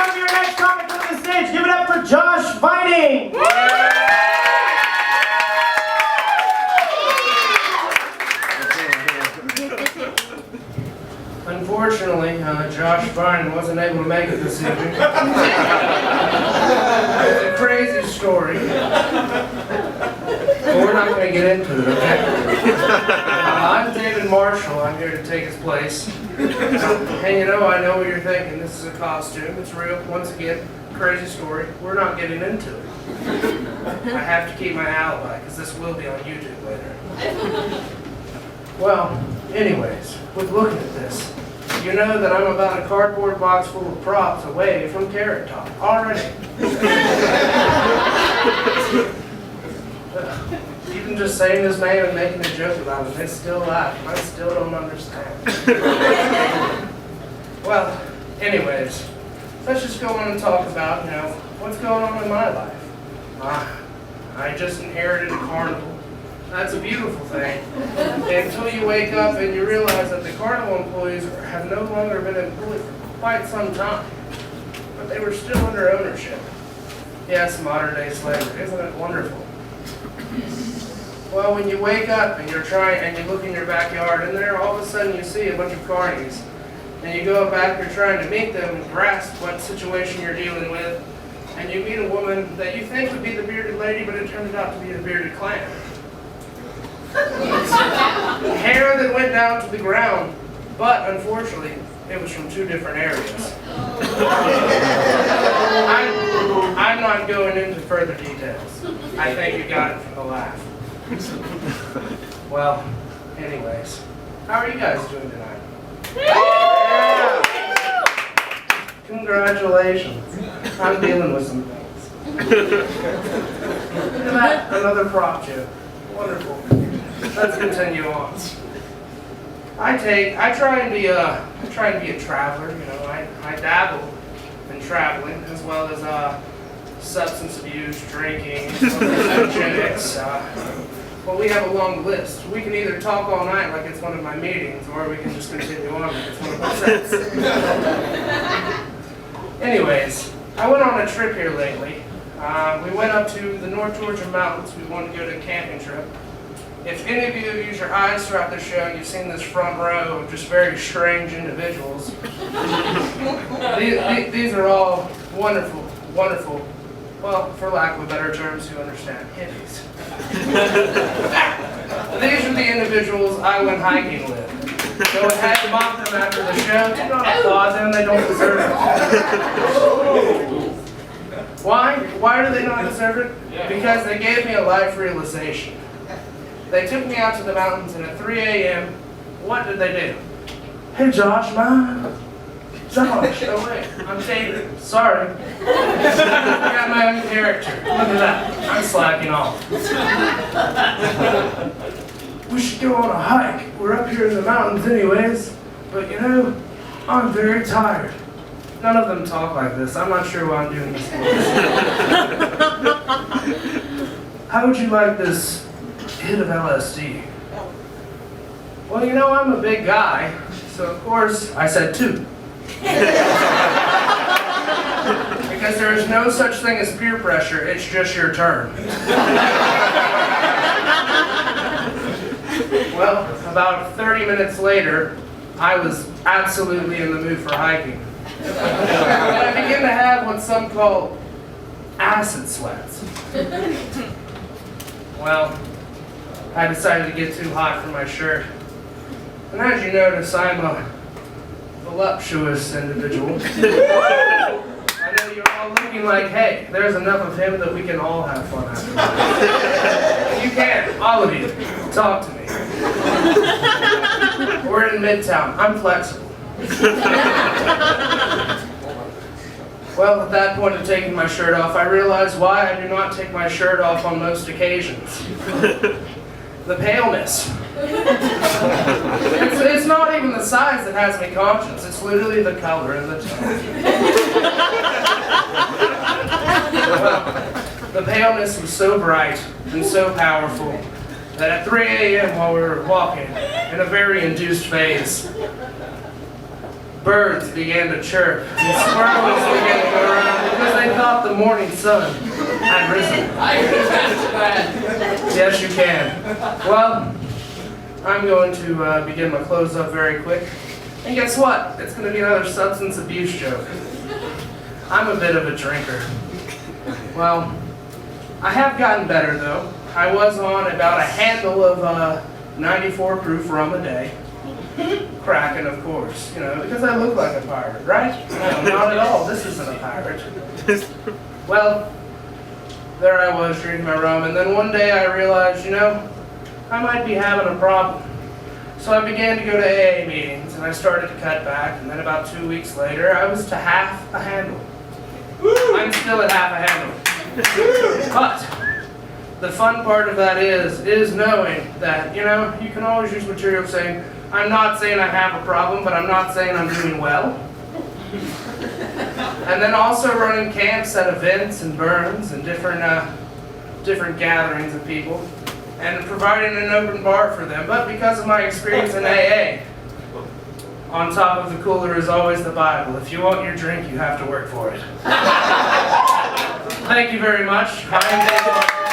welcome your next comic to the stage. Give it up for Josh Vining. Unfortunately, Josh Vining wasn't able to make it this evening. It's a crazy story. But we're not going to get into it, okay? I'm David Marshall. I'm here to take his place. And you know, I know what you're thinking. This is a costume. It's real. Once again, crazy story. We're not getting into it. I have to keep my alibi, because this will be on YouTube later. Well, anyways, with looking at this, you know that I'm about a cardboard box full of props away from Carrot Top already. Even just saying his name and making a joke about him, they still laugh. I still don't understand. Well, anyways, let's just go on and talk about, you know, what's going on in my life. I just inherited a carnival. That's a beautiful thing. Until you wake up and you realize that the carnival employees have no longer been employed for quite some time. But they were still under ownership. Yes, modern day slavery. Isn't it wonderful? Well, when you wake up and you're trying and you look in your backyard and there all of a sudden you see a bunch of carnies and you go back, you're trying to meet them and grasp what situation you're dealing with, and you meet a woman that you think would be the bearded lady, but it turns out to be the bearded clown. Hair that went down to the ground, but unfortunately, it was from two different areas. I'm not going into further details. I think you got it from the laugh. Well, anyways, how are you guys doing tonight? Yeah. Congratulations. I'm dealing with some things. Look at that, another prop joke. Wonderful. Let's continue on. I try and be a traveler. You know, I dabble in traveling as well as substance abuse, drinking, energetics. Well, we have a long list. We can either talk all night like it's one of my meetings, or we can just continue on like it's one of my sets. Anyways, I went on a trip here lately. We went up to the North Georgia mountains. We wanted to go to a camping trip. If any of you have used your eyes throughout the show, you've seen this front row of just very strange individuals. These are all wonderful, wonderful, well, for lack of a better terms, who understand, hippies. These are the individuals I went hiking with. Go ahead and mock them after the show. Do not applaud them, they don't deserve it. Why? Why do they not deserve it? Because they gave me a life realization. They took me out to the mountains, and at 3 a.m., what did they do? Hey, Josh, man. Josh, oh wait, I'm David. Sorry. I got my own character. Look at that. I'm slacking off. We should go on a hike. We're up here in the mountains anyways. But you know, I'm very tired. None of them talk like this. I'm not sure why I'm doing this. How would you like this hit of LSD? Well, you know, I'm a big guy, so of course I said 2. Because there is no such thing as peer pressure, it's just your turn. Well, about 30 minutes later, I was absolutely in the mood for hiking. And I began to have what some call acid sweats. Well, I decided to get too hot for my shirt. And as you notice, I'm a voluptuous individual. I know you're all looking like, hey, there's enough of him that we can all have fun after. You can, all of you, talk to me. We're in Midtown. I'm flexible. Well, at that point of taking my shirt off, I realized why I do not take my shirt off on most occasions. The paleness. It's not even the size that has me conscious, it's literally the color and the tone. Well, the paleness was so bright and so powerful that at 3 a.m. while we were walking, in a very induced phase, Birds began to chirp, and squirrels began to go around because they thought the morning sun had risen. I can attest to that. Yes, you can. Well, I'm going to begin my close up very quick. And guess what? It's going to be another substance abuse joke. I'm a bit of a drinker. Well, I have gotten better though. I was on about a handle of 94 proof rum a day. Cracking, of course, because I look like a pirate, right? No, not at all. This isn't a pirate. Well, there I was drinking my rum, and then one day I realized, I might be having a problem. So I began to go to AA meetings, and I started to cut back, and then about 2 weeks later, I was to half a handle. I'm still at half a handle. But the fun part of that is knowing that, you can always use material saying, I'm not saying I have a problem, but I'm not saying I'm doing well. And then also running camps at events and burns and different gatherings of people, and providing an open bar for them. But because of my experience in AA, on top of the cooler is always the Bible. If you want your drink, you have to work for it. Thank you very much. I am David.